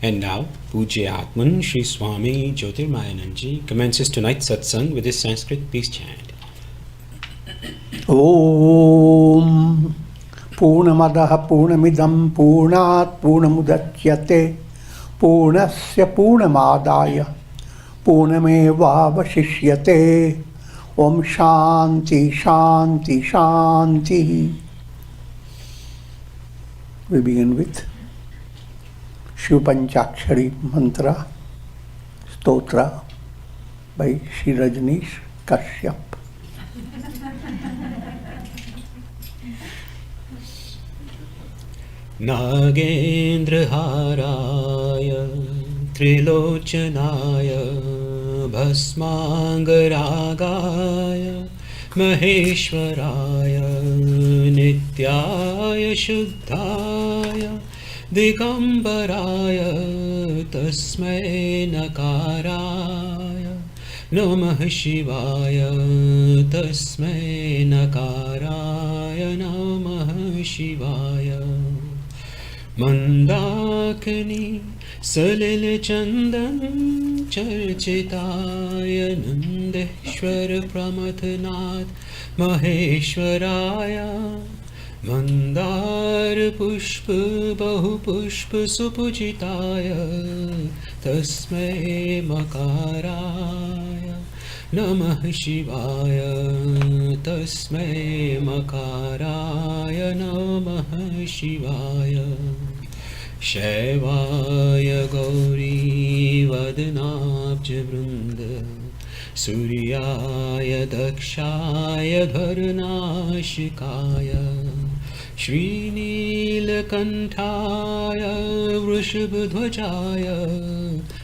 And now, Pujya Atman Sri Swami Jyotirmayananda commences tonight's satsang with his Sanskrit peace chant. Om Purnamadaha Purnamidam Purnat Purnamudachyate Purnasya Purnamadaya Purnameva Vasishyate. Om Shanti Shanti Shanti. We begin with Shiv Panchakshari Mantra Stotra by Shri Rajneesh Kashyap. Nagendraharaya Trilochanaya Bhasmangaragaya Maheshwaraya Nityaya Shuddhaya Digambaraya Tasmai Nakaraya Namah Shivaya Tasmai Nakaraya Namah Shivaya. Mandakini Salil Chandan Charchitaya Nandeshwar Pramatnath Maheshwaraya Mandar Pushpa Bahu Pushpa Supujitaya Tasmai Makaraya Namah Shivaya Tasmai Makaraya Namah Shivaya. Shaivaya Gauri Vadanabja Vrunda Suryaya Dakshaya Dharnashikaya Shri Nilakantaya Vrishabhadvajaya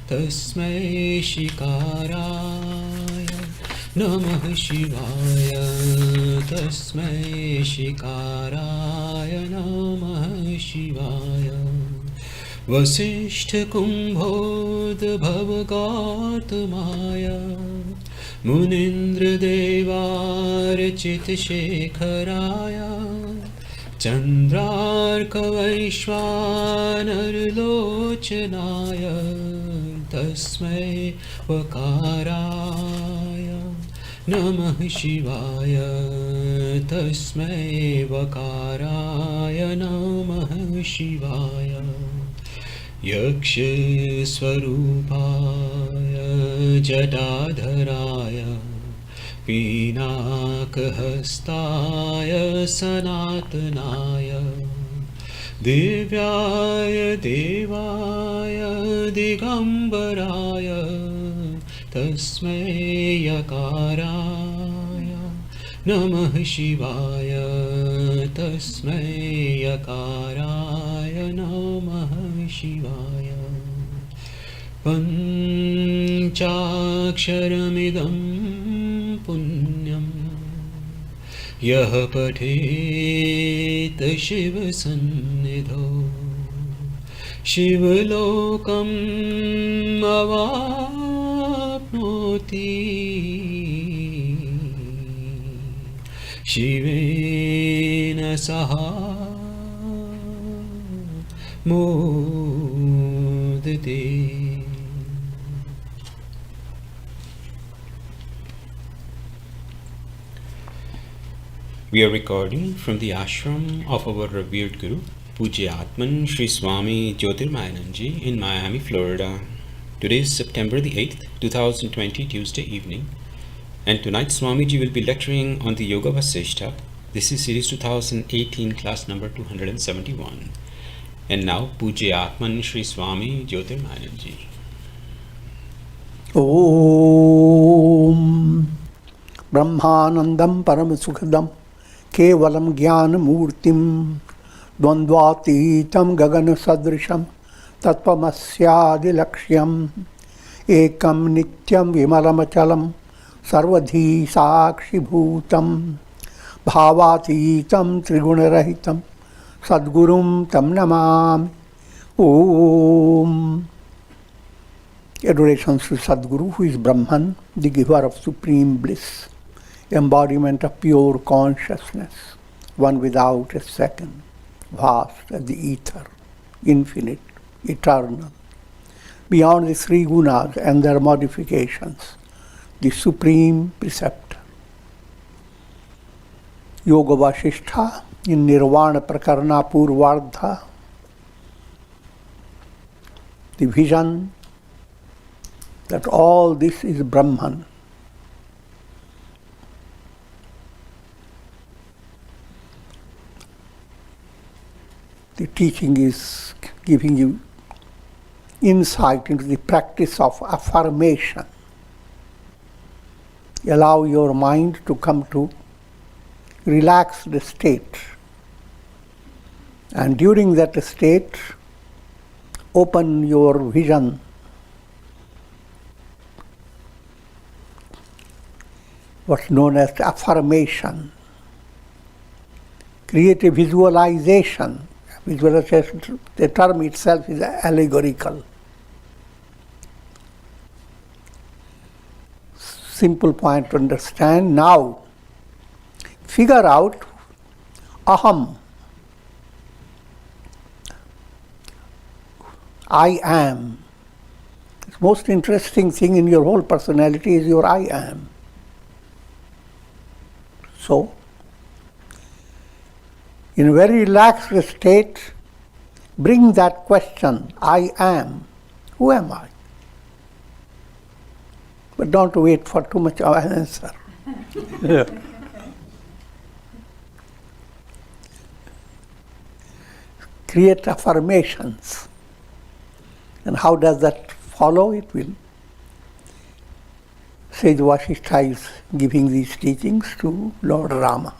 Tasmai Shikaraya Namah Shivaya Tasmai Shikaraya Namah Shivaya. Vasishtha Kumbhodha Bhavagatmaya Munindra Devar Chittashekharaya Chandrarka Vaishwanar Lochanaya Tasmai Vakaraya Namah Shivaya Tasmai Vakaraya Namah Shivaya. Yaksha Swarupaya Jadadharaya Pinakahastaya Sanatanaya Divyaya Devaya Digambaraya Tasmai Yakaraya Namah Shivaya Tasmai Yakaraya Namah Shivaya. Panchaksharamidam punyam Yah pathet Shiva sannidho Shivalokam avapnoti Shivena saha modite. We are recording from the ashram of our revered Guru, Pujya Atman Sri Swami Jyotirmayananda in Miami, Florida. Today is September the 8th, 2020, Tuesday evening, and tonight Swamiji will be lecturing on the Yoga Vasistha. This is series 2018, class number 271. And now Pujya Atman Sri Swami Jyotirmayananda. Om Brahmanandam Paramasukhadam Kevalam Jnana Murtim Dvandvatitam Gagana Sadrisham Tattvamasyadi Lakshyam Ekam Nityam Vimalamachalam Sarvadhi Sakshi Bhutam Bhavatitam Trigunarahitam Sadgurum Tam Namami. Om. Adorations to Sadguru, who is Brahman, the giver of supreme bliss, embodiment of pure consciousness, one without a second, vast as the ether, infinite, eternal, beyond the three gunas and their modifications, the supreme precept. Yoga Vasistha in Nirvana Prakarana Purvardha, the vision that all this is Brahman. The teaching is giving you insight into the practice of affirmation. Allow your mind to come to relaxed state. And during that state, open your vision. What's known as affirmation. Create a visualization. Visualization, the term itself is allegorical. Simple point to understand. Now, figure out aham. I am. The most interesting thing in your whole personality is your I am. So, in a very relaxed state, bring that question, I am. Who am I? But don't wait for too much of an answer. Create affirmations. And how does that follow? It will. Sage Vasistha is giving these teachings to Lord Rama.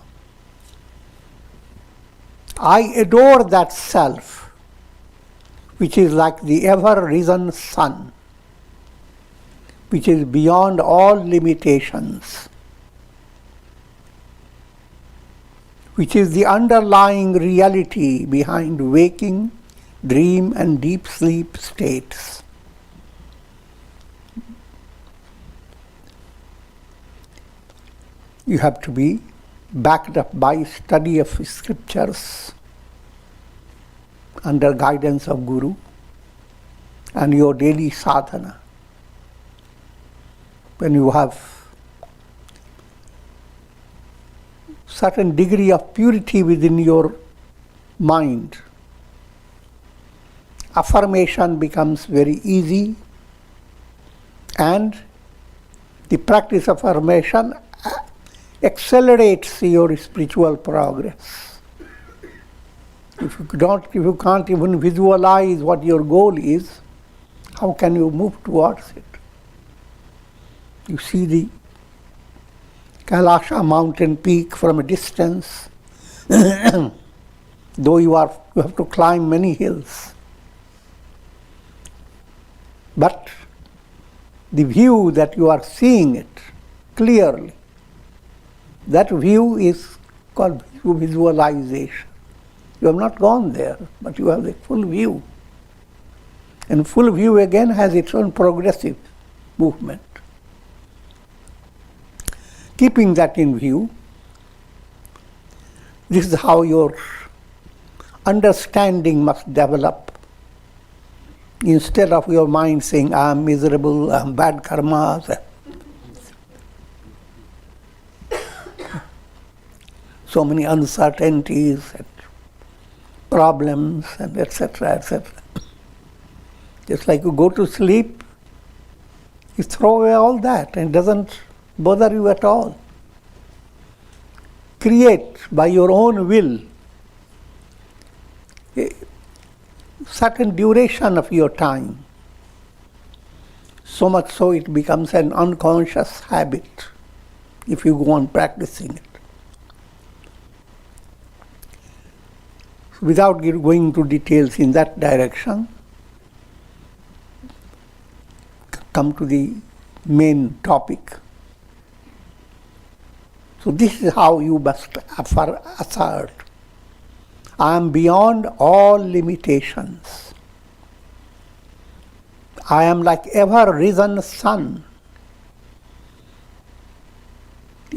I adore that self, which is like the ever-risen sun, which is beyond all limitations, which is the underlying reality behind waking, dream, and deep sleep states. You have to be backed up by study of scriptures under guidance of Guru and your daily sadhana. When you have certain degree of purity within your mind, affirmation becomes very easy, and the practice of affirmation accelerates your spiritual progress. If you can't even visualize what your goal is, how can you move towards it? You see the Kailasha mountain peak from a distance, though you have to climb many hills. But the view that you are seeing it clearly, that view is called visualization. You have not gone there, but you have the full view. And full view again has its own progressive movement. Keeping that in view, this is how your understanding must develop. Instead of your mind saying, I am miserable, I am bad karmas, so many uncertainties and problems and etc., etc. Just like you go to sleep, you throw away all that and it doesn't bother you at all. Create by your own will a certain duration of your time, so much so it becomes an unconscious habit if you go on practicing it. Without going into details in that direction, come to the main topic. So this is how you must assert. I am beyond all limitations. I am like ever-risen sun.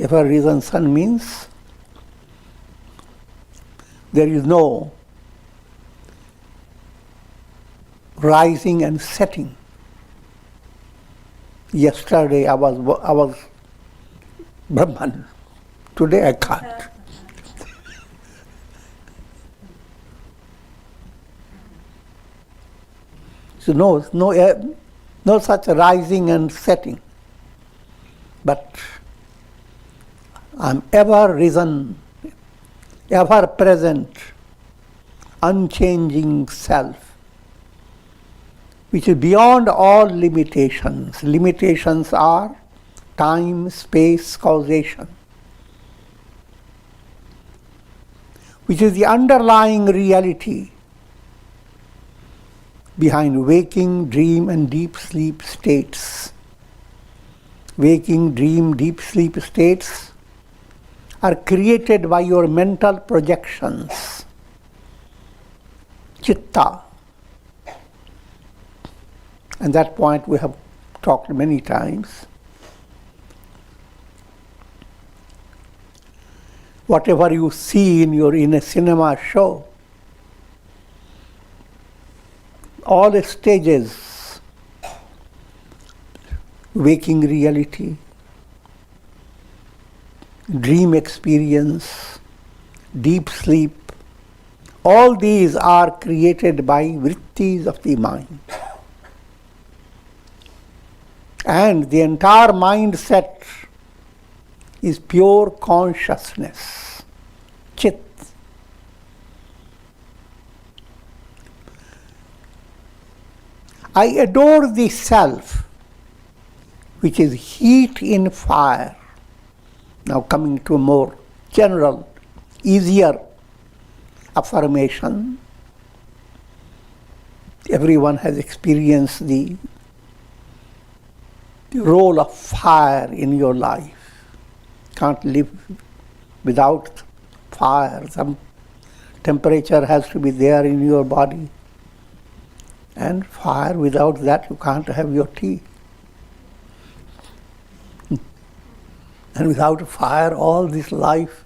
Ever-risen sun means there is no rising and setting. Yesterday I was Brahman. Today I can't. So no such rising and setting. But I'm ever risen, ever present, unchanging self, which is beyond all limitations. Limitations are time, space, causation, which is the underlying reality behind waking, dream, and deep sleep states. Waking, dream, deep sleep states are created by your mental projections, chitta. And that point we have talked many times. Whatever you see in a cinema show, all stages, waking reality, dream experience, deep sleep, all these are created by vrittis of the mind. And the entire mindset is pure consciousness, chit. I adore the self, which is heat in fire. Now coming to a more general, easier affirmation. Everyone has experienced the role of fire in your life. Can't live without fire. Some temperature has to be there in your body. And fire, without that you can't have your tea. And without fire, all this life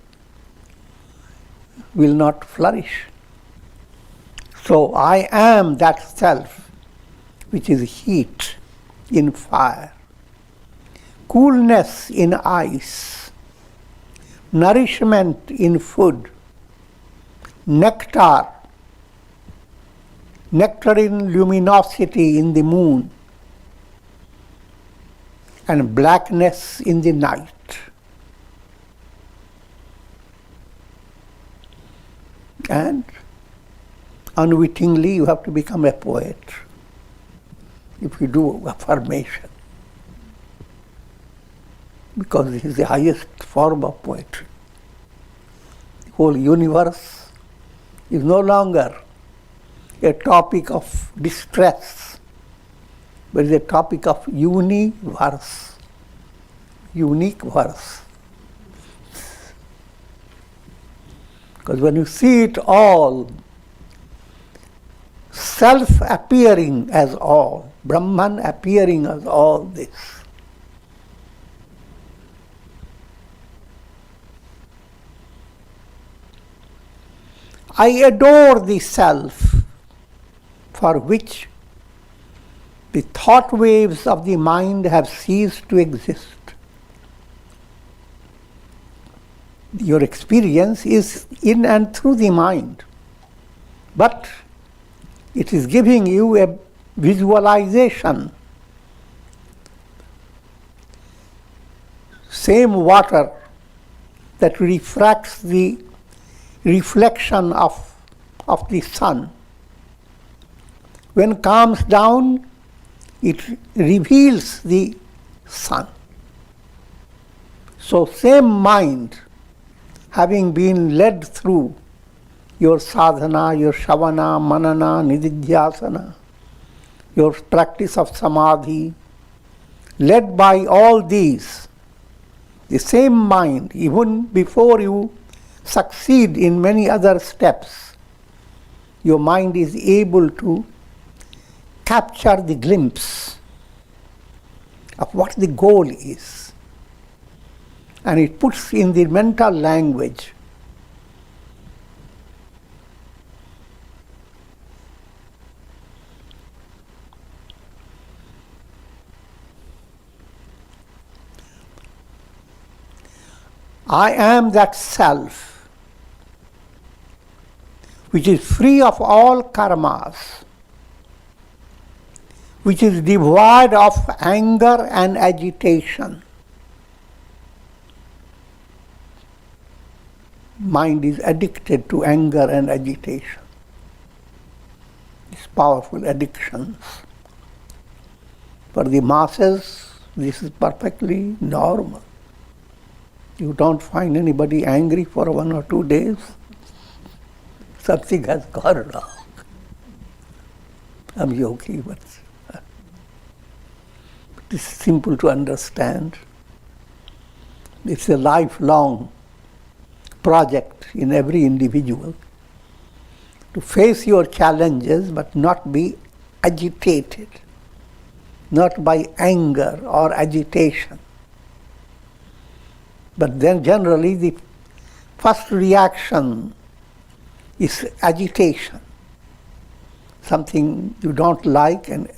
will not flourish. So I am that self which is heat in fire, coolness in ice, nourishment in food, nectar, nectarine luminosity in the moon, and blackness in the night. And unwittingly you have to become a poet if you do affirmation, because this is the highest form of poetry. The whole universe is no longer a topic of distress, but is a topic of universe, unique verse. Because when you see it all, self appearing as all, Brahman appearing as all this, I adore the self for which the thought waves of the mind have ceased to exist. Your experience is in and through the mind, but it is giving you a visualization. Same water that refracts the reflection of the sun, when calms down, it reveals the sun. So same mind, having been led through your sadhana, your shavana, manana, nididhyasana, your practice of samadhi, led by all these, the same mind, even before you succeed in many other steps, your mind is able to capture the glimpse of what the goal is. And it puts in the mental language I am that self which is free of all karmas, which is devoid of anger and agitation. Mind is addicted to anger and agitation. These powerful addictions. For the masses, this is perfectly normal. You don't find anybody angry for 1 or 2 days. Something has gone wrong. I'm joking, but it is simple to understand. It's a lifelong project in every individual to face your challenges but not be agitated, not by anger or agitation. But then generally the first reaction is agitation, something you don't like, and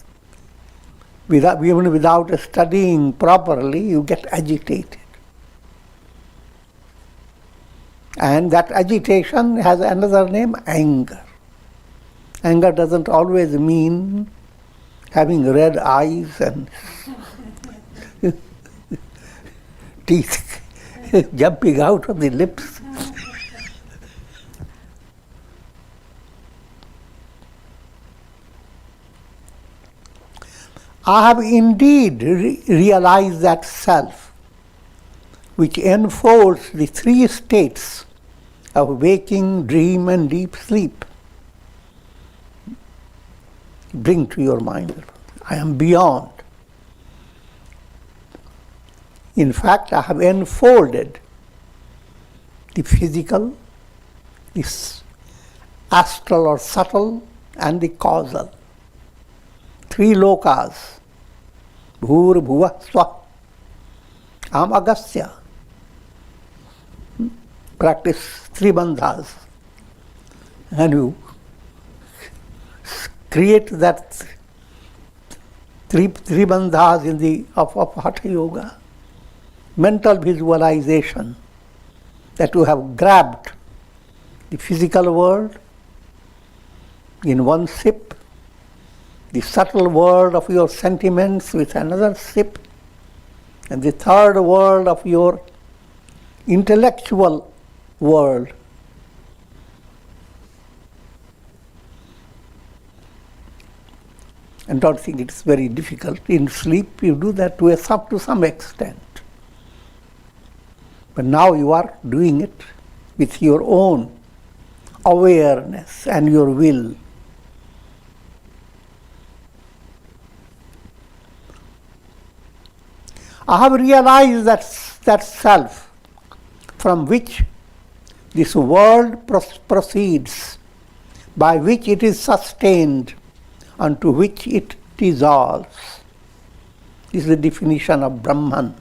even without studying properly you get agitated. And that agitation has another name, anger. Anger doesn't always mean having red eyes and teeth jumping out of the lips. I have indeed realized that self which enfolds the 3 states of waking, dream, and deep sleep. Bring to your mind, I am beyond. In fact, I have enfolded the physical, the astral or subtle, and the causal. 3 lokas. Bhur Bhuva Swa. I am Agastya. Practice 3 bandhas. And you create that 3 bandhas in the of Hatha Yoga. Mental visualization that you have grabbed the physical world in one sip, the subtle world of your sentiments with another sip, and the third world of your intellectual world. And don't think it's very difficult. In sleep you do that to some extent. But now you are doing it with your own awareness and your will. I have realized that self from which this world proceeds, by which it is sustained, unto which it dissolves. This is the definition of Brahman.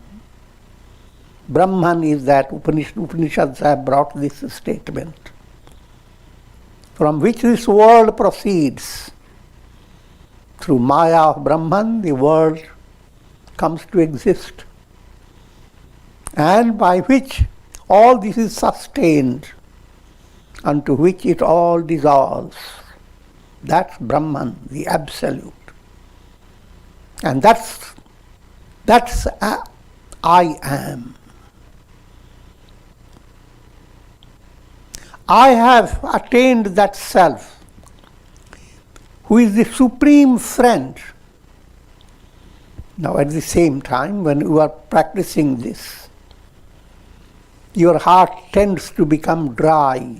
Brahman is that Upanishads have brought this statement. From which this world proceeds. Through Maya of Brahman, the world comes to exist. And by which all this is sustained, unto which it all dissolves. That's Brahman, the Absolute. And that's I am. I have attained that self, who is the supreme friend. Now at the same time, when you are practicing this, your heart tends to become dry.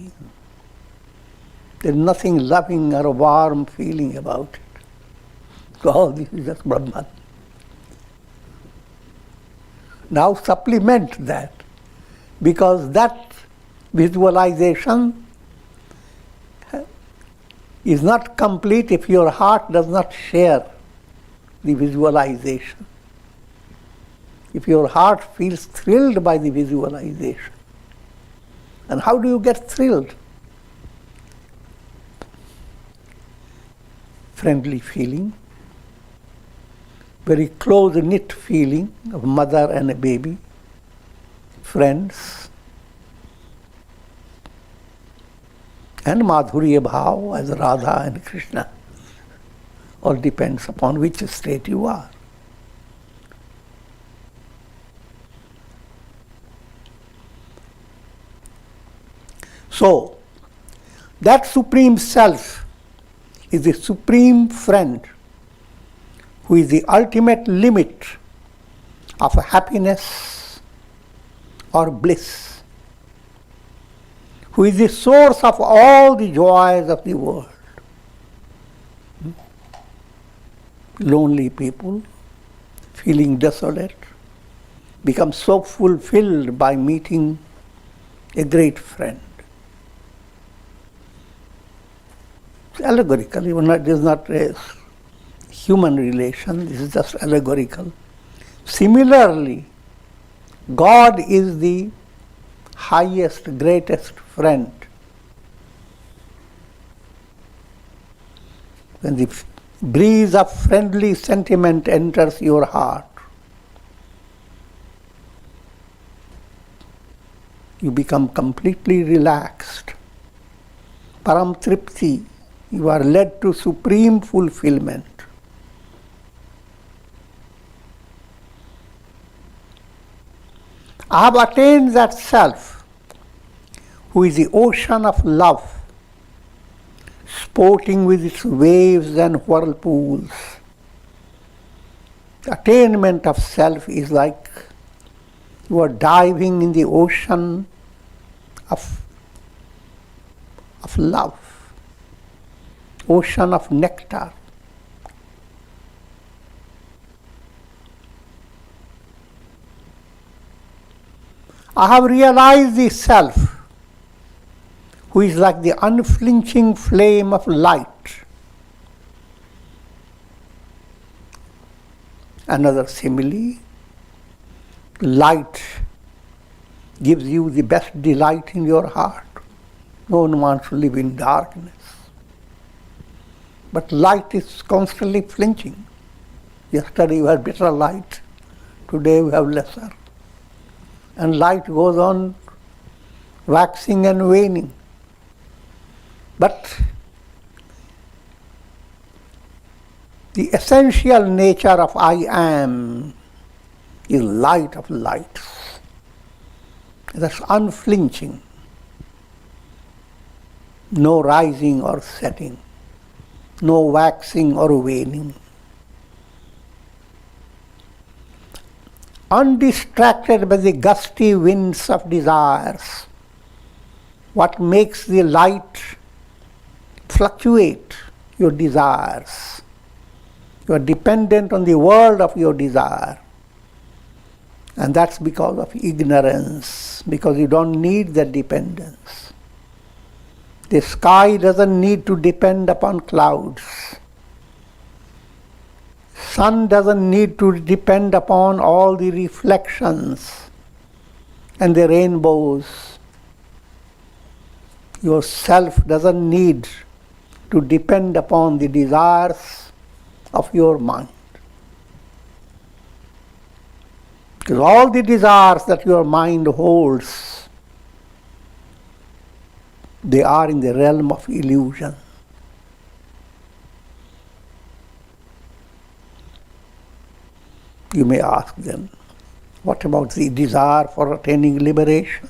There's nothing loving or warm feeling about it. Oh, this is just Brahman. Now supplement that, because that visualization is not complete if your heart does not share the visualization. If your heart feels thrilled by the visualization. And how do you get thrilled? Friendly feeling, very close-knit feeling of mother and a baby, friends, and Madhurya Bhav as Radha and Krishna. All depends upon which state you are. So, that Supreme Self is the Supreme Friend who is the ultimate limit of happiness or bliss, who is the source of all the joys of the world. Lonely people, feeling desolate, become so fulfilled by meeting a great friend. It's allegorical, even though it is not a human relation, this is just allegorical. Similarly, God is the highest, greatest friend. When the breeze of friendly sentiment enters your heart, you become completely relaxed. Param Tripti, you are led to supreme fulfillment. I have attained that self who is the ocean of love, sporting with its waves and whirlpools. The attainment of self is like you are diving in the ocean of love, ocean of nectar. I have realized the self who is like the unflinching flame of light. Another simile, light gives you the best delight in your heart. No one wants to live in darkness. But light is constantly flinching. Yesterday you had better light, today we have lesser. And light goes on waxing and waning. But the essential nature of I am is light of lights. That's unflinching. No rising or setting. No waxing or waning. Undistracted by the gusty winds of desires. What makes the light fluctuate? Your desires. You are dependent on the world of your desire. And that's because of ignorance, because you don't need that dependence. The sky doesn't need to depend upon clouds. Sun doesn't need to depend upon all the reflections and the rainbows. Your self doesn't need to depend upon the desires of your mind. Because all the desires that your mind holds, they are in the realm of illusion. You may ask them, what about the desire for attaining liberation?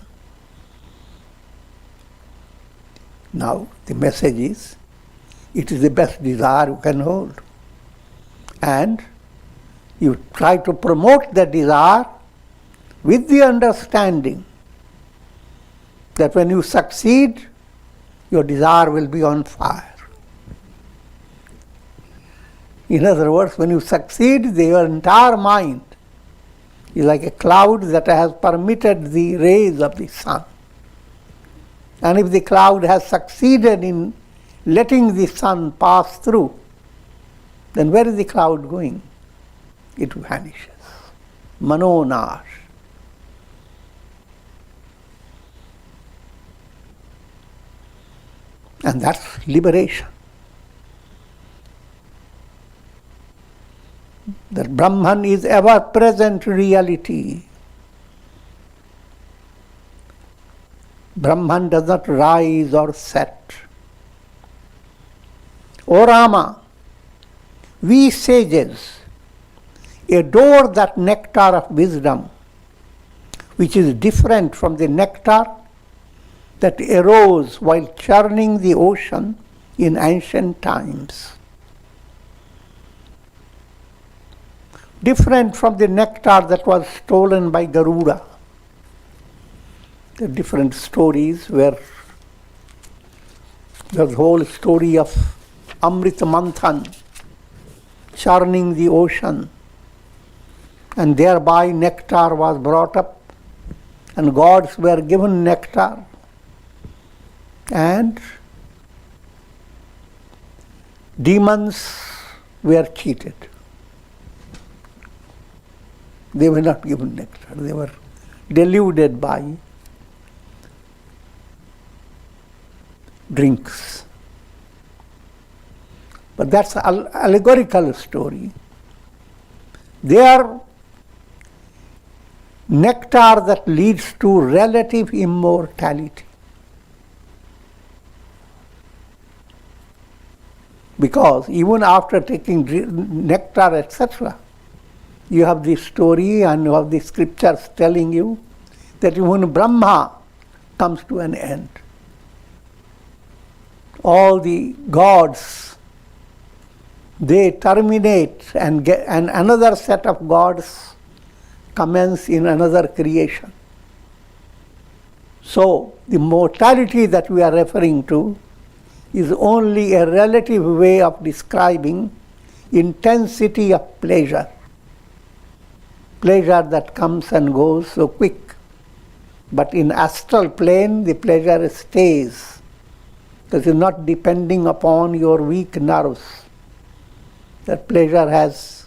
Now, the message is, it is the best desire you can hold. And you try to promote that desire with the understanding that when you succeed, your desire will be on fire. In other words, when you succeed, your entire mind is like a cloud that has permitted the rays of the sun. And if the cloud has succeeded in letting the sun pass through, then where is the cloud going? It vanishes. Manonash. And that's liberation. That Brahman is ever-present reality. Brahman does not rise or set. O Rama, we sages adore that nectar of wisdom, which is different from the nectar that arose while churning the ocean in ancient times. Different from the nectar that was stolen by Garuda. The different stories where the whole story of Amrita Manthan, churning the ocean, and thereby nectar was brought up, and gods were given nectar, and demons were cheated. They were not given nectar, they were deluded by drinks. But that's an allegorical story. They are nectar that leads to relative immortality. Because even after taking nectar, etc., you have the story and you have the scriptures telling you that even Brahma comes to an end. All the gods, they terminate and another set of gods commence in another creation. So the mortality that we are referring to is only a relative way of describing intensity of pleasure. Pleasure that comes and goes so quick. But in astral plane, the pleasure stays. This is not depending upon your weak nerves. That pleasure has,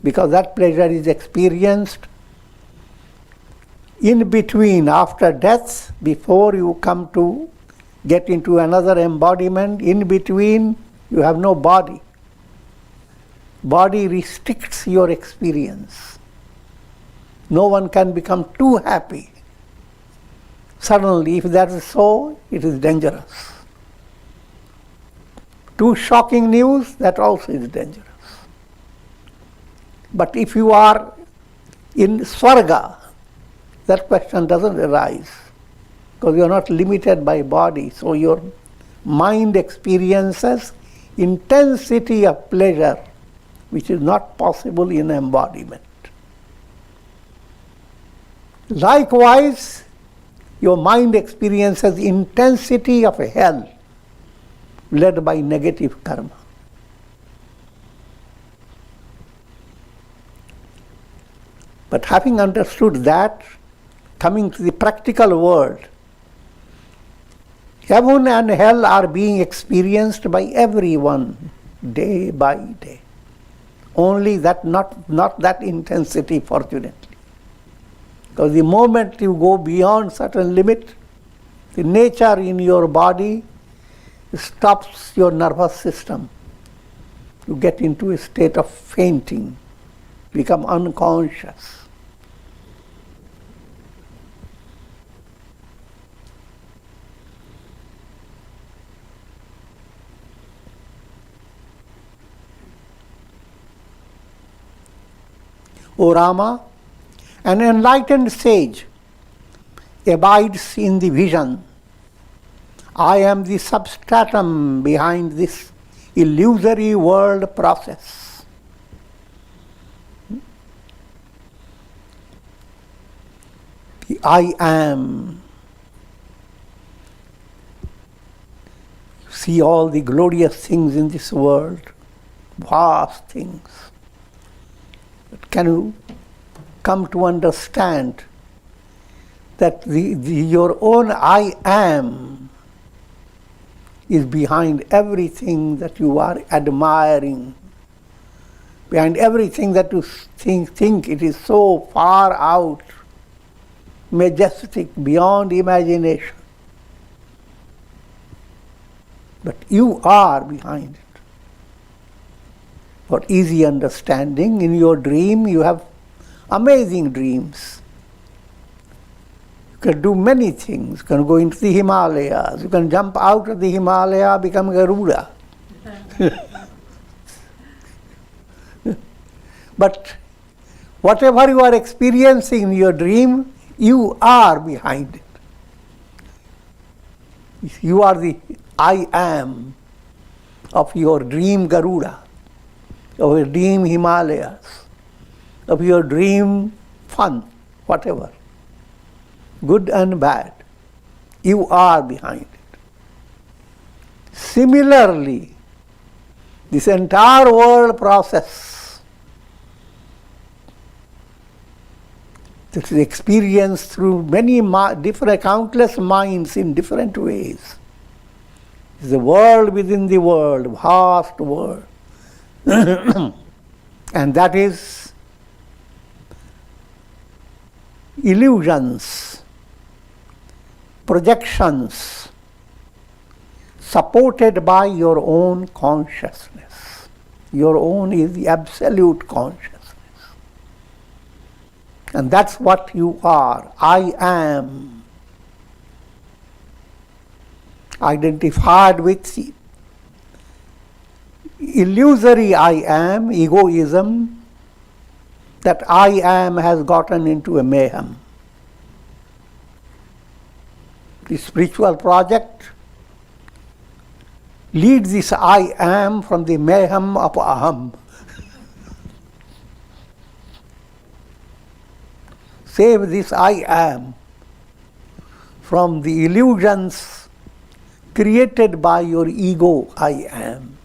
because that pleasure is experienced in between, after death, before you come to get into another embodiment, in between you have no body. Body restricts your experience. No one can become too happy. Suddenly, if that is so, it is dangerous. Too shocking news, that also is dangerous. But if you are in Swarga, that question doesn't arise, because you are not limited by body. So your mind experiences intensity of pleasure, which is not possible in embodiment. Likewise, your mind experiences intensity of hell, led by negative karma. But having understood that, coming to the practical world, heaven and hell are being experienced by everyone day by day. Only that not that intensity, fortunately. Because the moment you go beyond certain limit, the nature in your body stops your nervous system. You get into a state of fainting, become unconscious. O Rama, an enlightened sage abides in the vision. I am the substratum behind this illusory world process. The I am. See all the glorious things in this world, vast things. But can you come to understand that your own I am is behind everything that you are admiring, behind everything that you think it is so far out, majestic, beyond imagination. But you are behind it. For easy understanding, in your dream you have amazing dreams. You can do many things. You can go into the Himalayas. You can jump out of the Himalaya, become Garuda. But whatever you are experiencing in your dream, you are behind it. You are the I am of your dream Garuda, of your dream Himalayas, of your dream fun, whatever, good and bad. You are behind it. Similarly, this entire world process that is experienced through many different, countless minds in different ways. It's the world within the world, vast world. And that is illusions, projections, supported by your own consciousness. Your own is the absolute consciousness. And that's what you are. I am. Identified with the illusory I am, egoism, that I am has gotten into a mayhem. The spiritual project leads this I am from the mayhem of aham. Save this I am from the illusions created by your ego I am.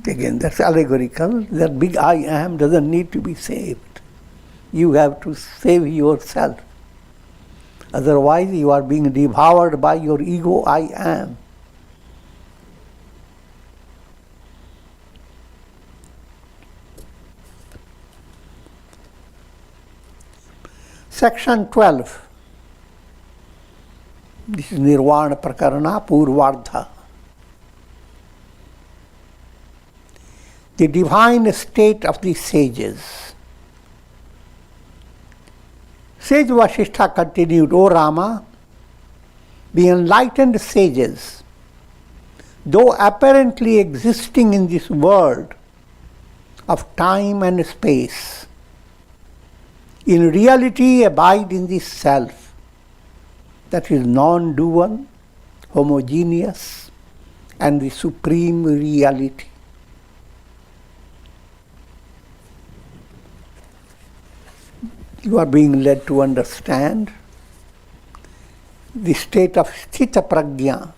Again, that's allegorical. That big I am doesn't need to be saved. You have to save yourself. Otherwise, you are being devoured by your ego I am. Section 12. This is Nirvana Prakarana Purvardha. The divine state of the sages. Sage Vasistha continued, O Rama, the enlightened sages, though apparently existing in this world of time and space, in reality abide in the self that is non-dual, homogeneous, and the supreme reality. You are being led to understand the state of sthita prajna.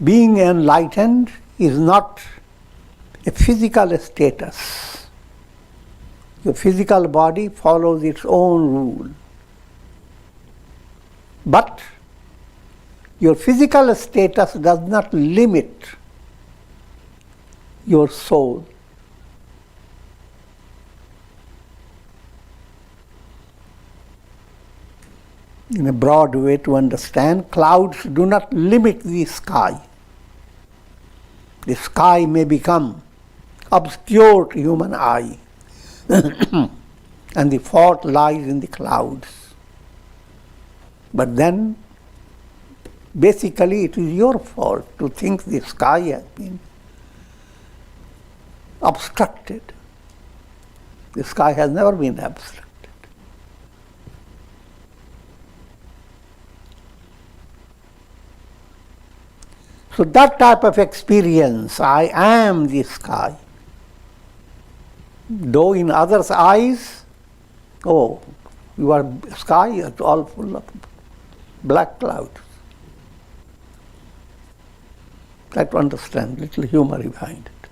Being enlightened is not a physical status. Your physical body follows its own rule. But your physical status does not limit your soul. In a broad way to understand, clouds do not limit the sky. The sky may become obscure to human eye, and the fault lies in the clouds. But then, basically, it is your fault to think the sky has been obstructed. The sky has never been obstructed. So that type of experience, I am the sky. Though in others' eyes, oh, your sky is all full of black clouds. Try to understand, little humor behind it.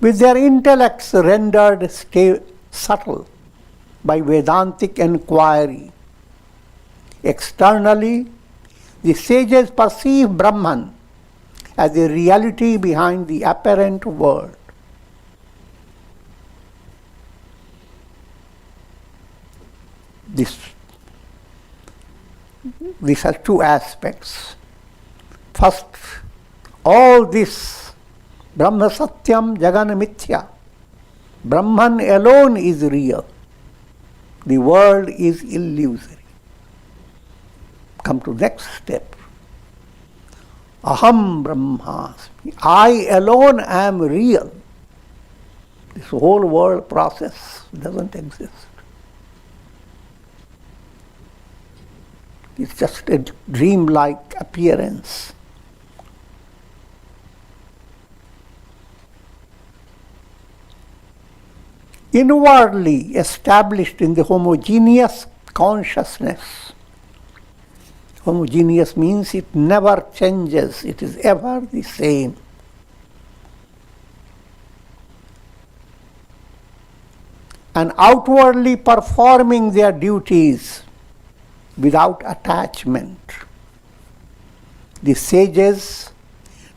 With their intellects rendered subtle by Vedantic inquiry, externally, the sages perceive Brahman as the reality behind the apparent world. This this has two aspects. First, all this Brahma Satyam Jagana Mithya, Brahman alone is real. The world is illusory. Come to next step. Aham Brahmasmi. I alone am real. This whole world process doesn't exist. It's just a dreamlike appearance. Inwardly established in the homogeneous consciousness. Homogeneous means it never changes, it is ever the same. And outwardly performing their duties without attachment. The sages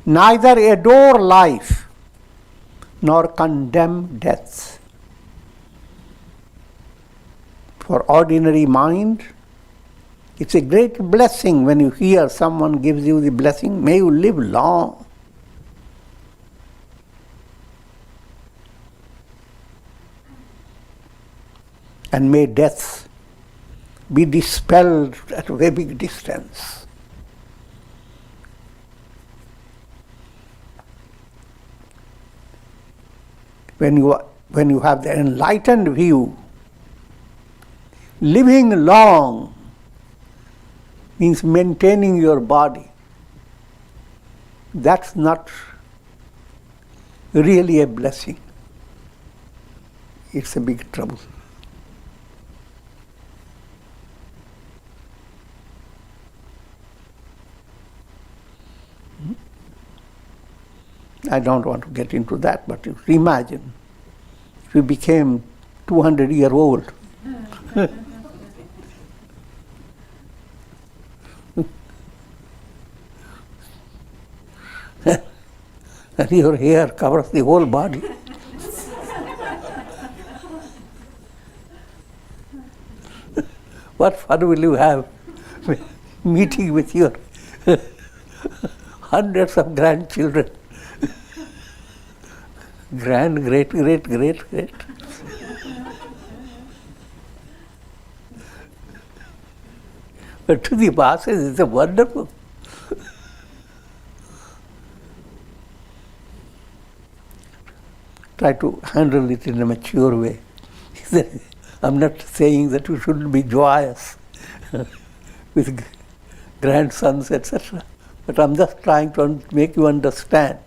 neither adore life nor condemn death. For ordinary mind, it's a great blessing when you hear someone gives you the blessing, may you live long. And may death be dispelled at a very big distance. When you have the enlightened view, living long means maintaining your body. That's not really a blessing. It's a big trouble. I don't want to get into that, but you imagine if you became 200-year-old. And your hair covers the whole body. What fun will you have meeting with your hundreds of grandchildren? Great. But to the masses, it's a wonderful. Try to handle it in a mature way. I'm not saying that you shouldn't be joyous with grandsons, etc. But I'm just trying to make you understand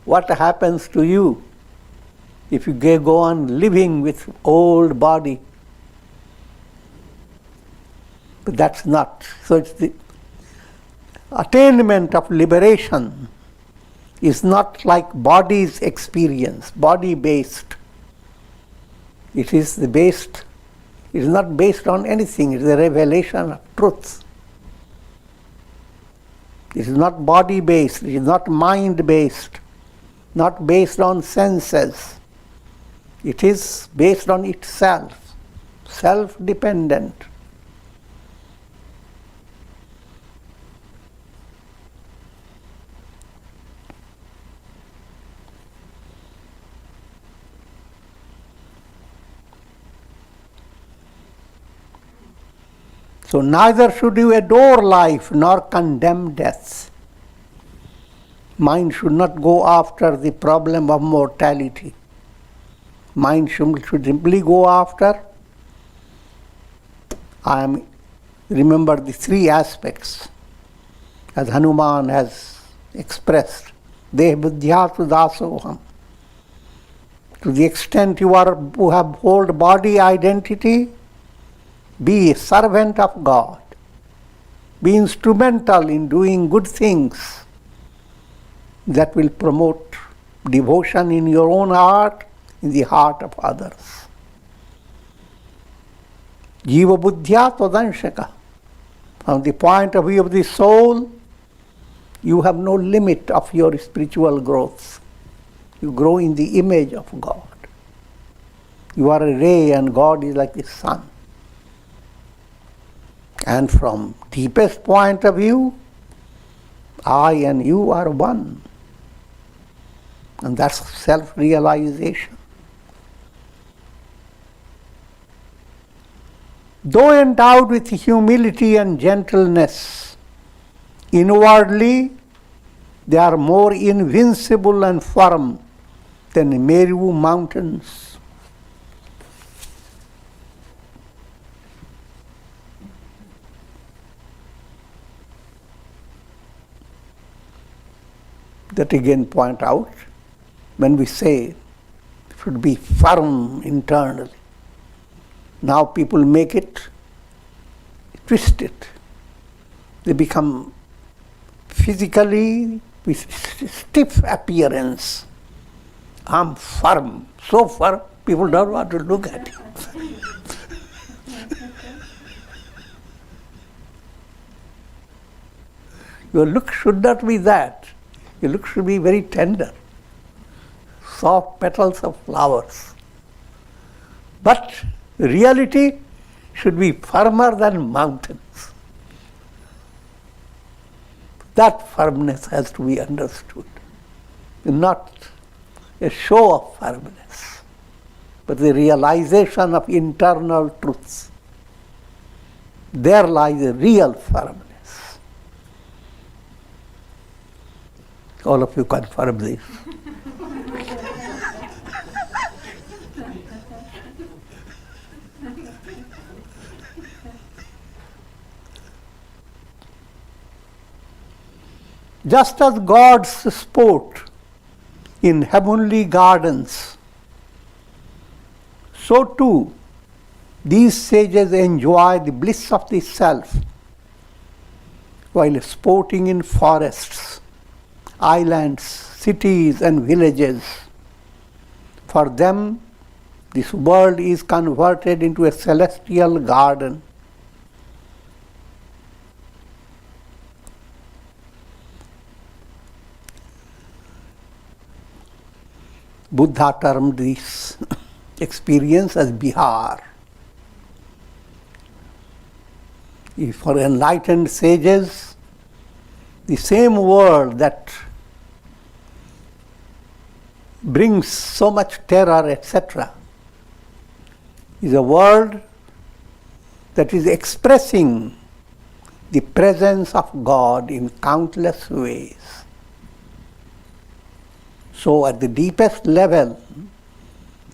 what happens to you if you go on living with old body. But that's not. So it's the attainment of liberation is not like body's experience, body-based. It is not based on anything. It is a revelation of truth. It is not body-based. It is not mind-based. Not based on senses. It is based on itself, self-dependent. So neither should you adore life nor condemn death. Mind should not go after the problem of mortality. Mind should simply go after, remember the three aspects, as Hanuman has expressed, Deh buddhyatu dasoham. To the extent you have hold body identity, be a servant of God. Be instrumental in doing good things that will promote devotion in your own heart, in the heart of others. Jiva buddhya tvadanshaka. From the point of view of the soul, you have no limit of your spiritual growth. You grow in the image of God. You are a ray and God is like the sun. And from deepest point of view, I and you are one. And that's self-realization. Though endowed with humility and gentleness, inwardly they are more invincible and firm than Meru mountains. That again point out when we say it should be firm internally. Now people make it, twist it. They become physically with stiff appearance. I'm firm, so firm, people don't want to look at it. Your look should not be that. Your look should be very tender, soft petals of flowers. But reality should be firmer than mountains. That firmness has to be understood. Not a show of firmness, but the realization of internal truths. There lies a real firmness. All of you confirm this. Just as gods sport in heavenly gardens, so too these sages enjoy the bliss of the self while sporting in forests, islands, cities and villages. For them, this world is converted into a celestial garden. Buddha termed this experience as Bihar. For enlightened sages, the same world that brings so much terror, etc., is a world that is expressing the presence of God in countless ways. So at the deepest level,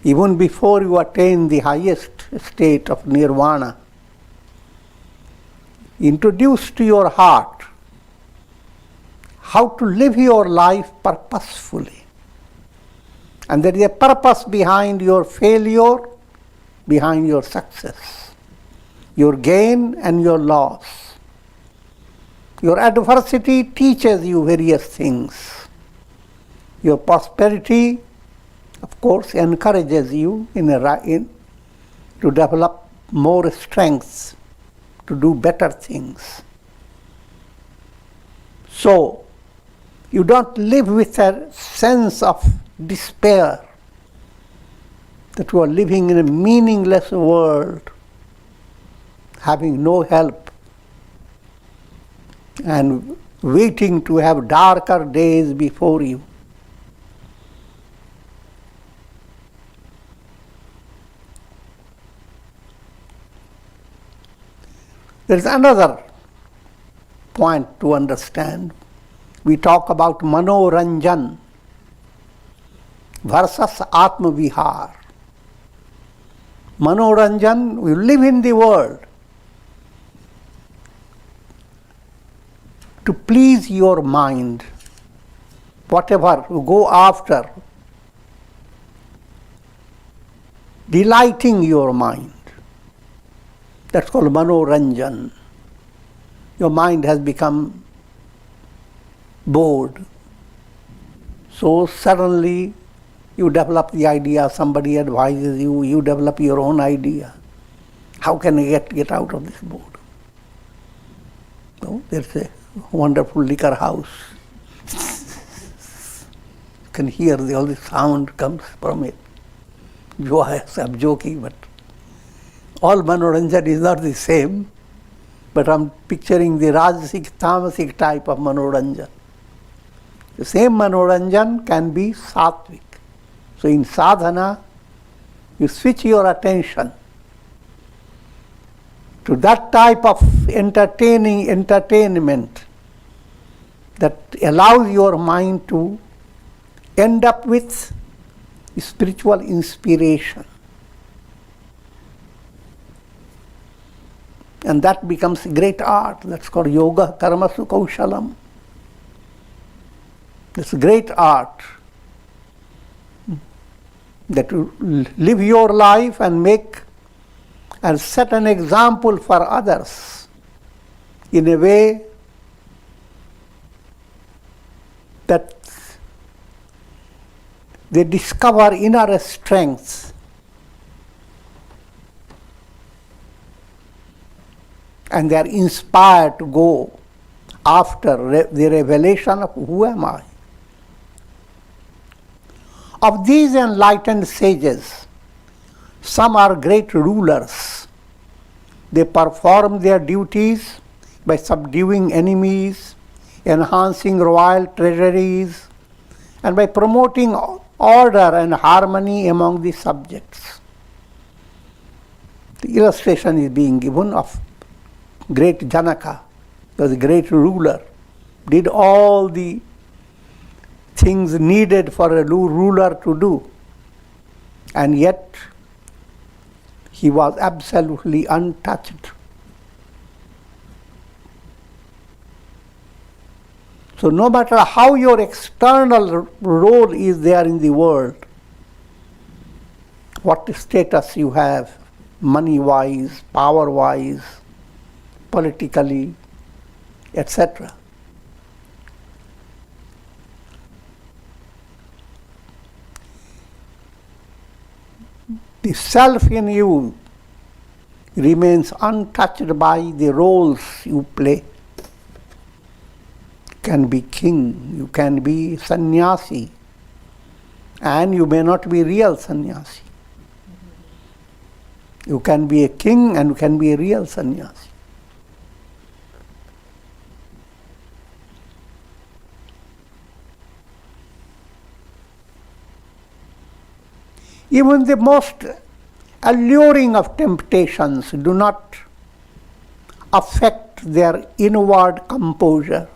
even before you attain the highest state of nirvana, introduce to your heart how to live your life purposefully. And there is a purpose behind your failure, behind your success, your gain and your loss. Your adversity teaches you various things. Your prosperity, of course, encourages you to develop more strength, to do better things. So, you don't live with a sense of despair that you are living in a meaningless world, having no help, and waiting to have darker days before you. There is another point to understand. We talk about manoranjan versus atma vihar. Manoranjan, we live in the world to please your mind. Whatever you go after, delighting your mind. That's called manoranjan. Your mind has become bored. So suddenly you develop the idea, somebody advises you, you develop your own idea. How can I get out of this boredom? No, there's a wonderful liquor house. You can hear all the sound comes from it. I'm joking, but all manoranjan is not the same, but I'm picturing the Rajasic, Tamasic type of Manoranjan. The same Manoranjan can be Sattvic. So in sadhana, you switch your attention to that type of entertainment that allows your mind to end up with spiritual inspiration. And that becomes great art. That's called yoga karmasu kaushalam. It's great art. That you live your life and make and set an example for others in a way that they discover inner strength and they are inspired to go after the revelation of who am I. Of these enlightened sages, some are great rulers. They perform their duties by subduing enemies, enhancing royal treasuries, and by promoting order and harmony among the subjects. The illustration is being given of great Janaka, was a great ruler, did all the things needed for a ruler to do, and yet he was absolutely untouched. So no matter how your external role is there in the world, what status you have, money-wise, power-wise, politically, etc., the self in you remains untouched by the roles you play. You can be king, you can be sannyasi, and you may not be real sannyasi. You can be a king and you can be a real sannyasi. Even the most alluring of temptations do not affect their inward composure.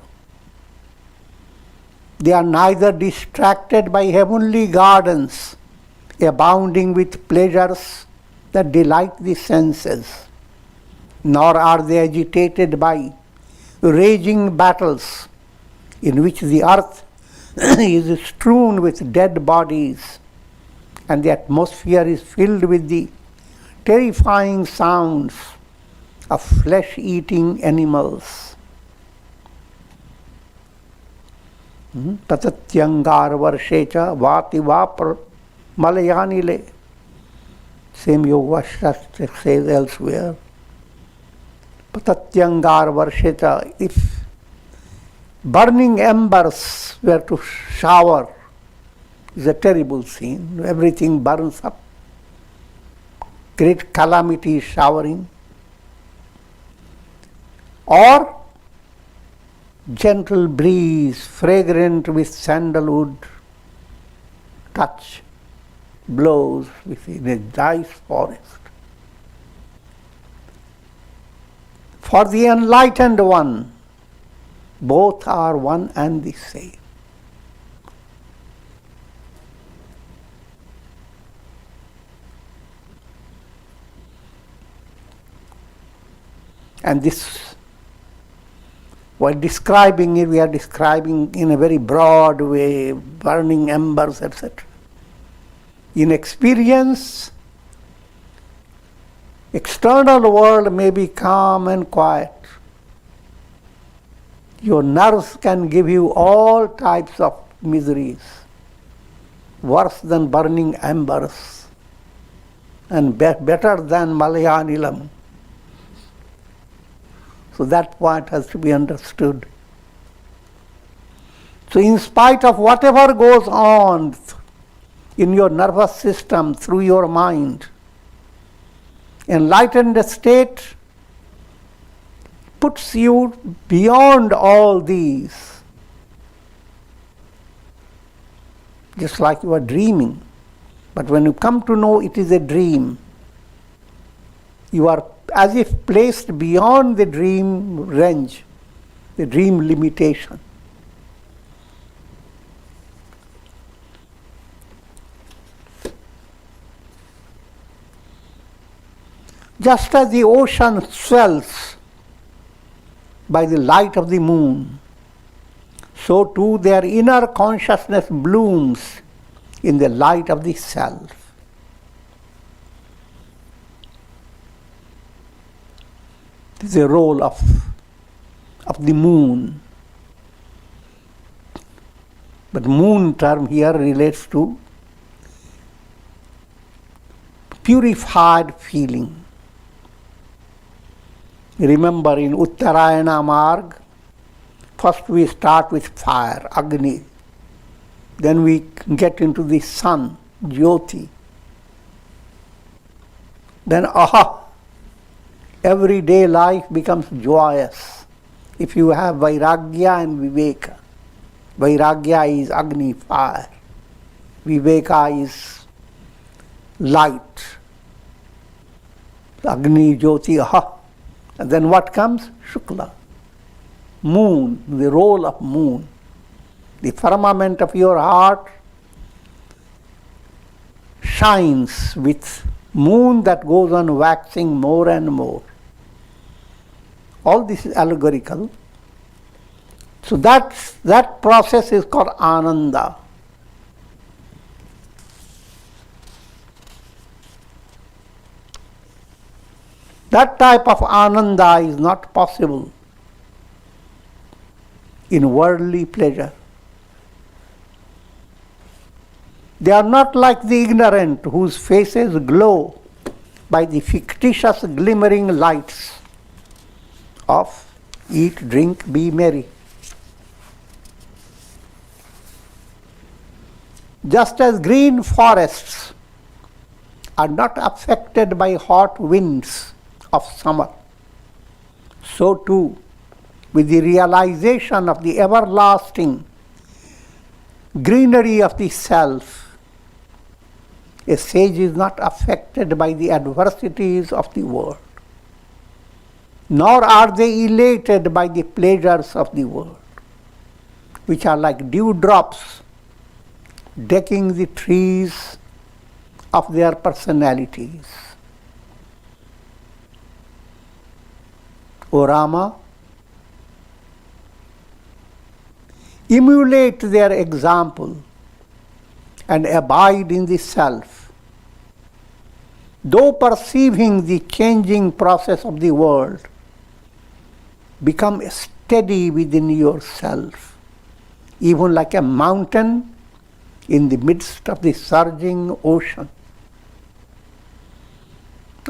They are neither distracted by heavenly gardens abounding with pleasures that delight the senses, nor are they agitated by raging battles in which the earth is strewn with dead bodies and the atmosphere is filled with the terrifying sounds of flesh-eating animals. Tatatyangar varshecha vati vapar malayanile. Same Yoga Vasistha says elsewhere. Patatyangar varsheta, if burning embers were to shower, is a terrible scene. Everything burns up. Great calamity is showering. Or gentle breeze, fragrant with sandalwood, touch, blows within a nice forest. For the enlightened one, both are one and the same. And this, while describing it, we are describing in a very broad way, burning embers, etc. In experience, external world may be calm and quiet. Your nerves can give you all types of miseries, worse than burning embers, and better than Malayanilam. So that point has to be understood. So in spite of whatever goes on in your nervous system through your mind, enlightened state puts you beyond all these. Just like you are dreaming. But when you come to know it is a dream, you are as if placed beyond the dream range, the dream limitation. Just as the ocean swells by the light of the moon, so too their inner consciousness blooms in the light of the self. This is the role of the moon. But moon term here relates to purified feeling. Remember, in Uttarayana Marg, first we start with fire, Agni. Then we get into the sun, Jyoti. Then aha, everyday life becomes joyous. If you have Vairagya and Viveka. Vairagya is Agni, fire. Viveka is light. Agni, Jyoti, aha. And then what comes? Shukla. Moon, the role of moon. The firmament of your heart shines with moon that goes on waxing more and more. All this is allegorical. So that process is called Ananda. That type of Ananda is not possible in worldly pleasure. They are not like the ignorant whose faces glow by the fictitious glimmering lights of eat, drink, be merry. Just as green forests are not affected by hot winds of summer, so too, with the realization of the everlasting greenery of the self, a sage is not affected by the adversities of the world, nor are they elated by the pleasures of the world, which are like dewdrops decking the trees of their personalities. O Rama, emulate their example and abide in the self. Though perceiving the changing process of the world, become steady within yourself, even like a mountain in the midst of the surging ocean.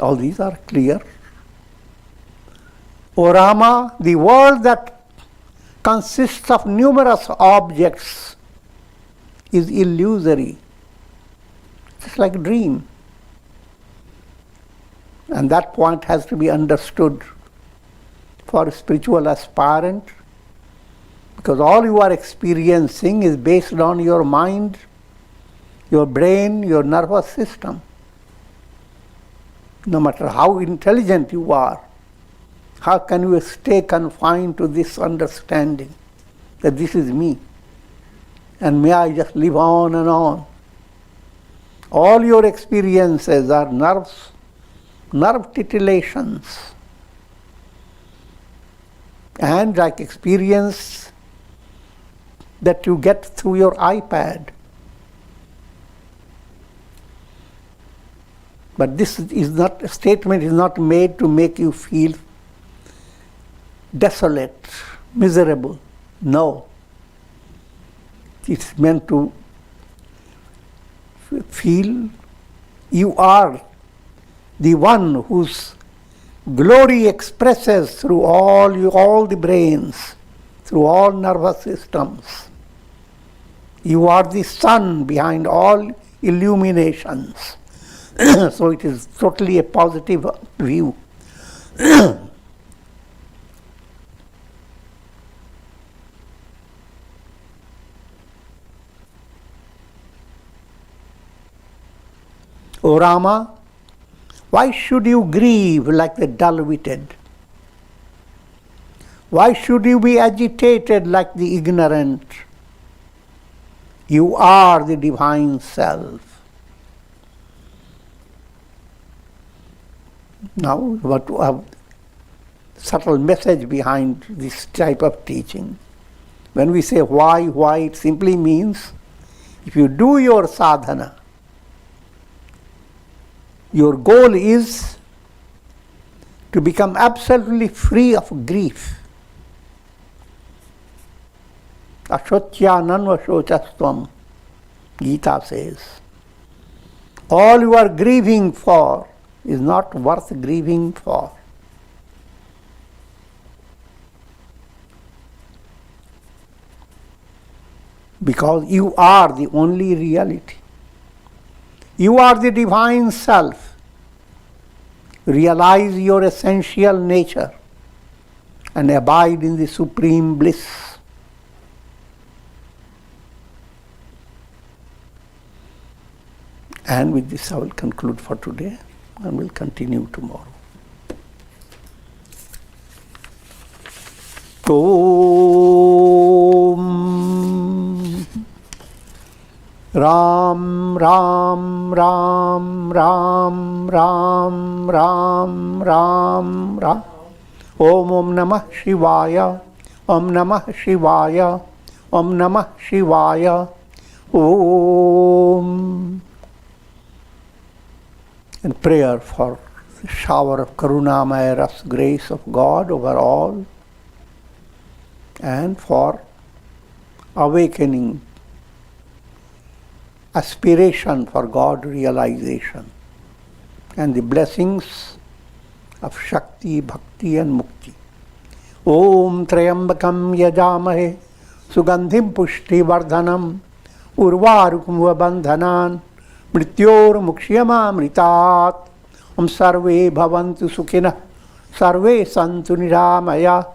All these are clear. O Rama, the world that consists of numerous objects is illusory. It's like a dream. And that point has to be understood for a spiritual aspirant, because all you are experiencing is based on your mind, your brain, your nervous system. No matter how intelligent you are, how can you stay confined to this understanding that this is me? And may I just live on and on? All your experiences are nerve titillations. And like experience that you get through your iPad. But this is not, a statement is not made to make you feel desolate, miserable. No. It's meant to feel you are the one whose glory expresses through all the brains, through all nervous systems. You are the sun behind all illuminations. So it is totally a positive view. O Rama, why should you grieve like the dull-witted? Why should you be agitated like the ignorant? You are the divine self. Now, what a subtle message behind this type of teaching. When we say why, it simply means if you do your sadhana, your goal is to become absolutely free of grief. Ashotyananvashochastvam, Gita says. All you are grieving for is not worth grieving for. Because you are the only reality. You are the divine self. Realize your essential nature and abide in the supreme bliss. And with this I will conclude for today and will continue tomorrow. Om Ram Ram Ram Ram Ram Ram Ram Ram Om Namah Shivaya Om Namah Shivaya Om Namah Shivaya Om. And prayer for the shower of Karunamaya Ras, grace of God over all, and for awakening aspiration for God realization and the blessings of Shakti, Bhakti and Mukti. Om Trayambakam Yajamahe Sugandhim Pushti Vardhanam Urvarukum Bandhanan Mrityor Mukshyama Mritat. Om Sarve Bhavantu Sukhina Sarve Santu Niramaya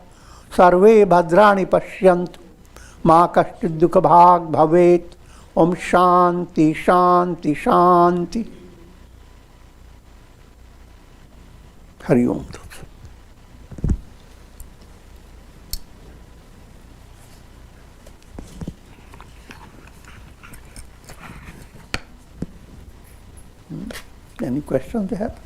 Sarve Bhadrani Pashyantu Ma Kashchid Dukha Bhag Bhavet. Om Shanti Shanti Shanti. Hari Om. Any questions they have?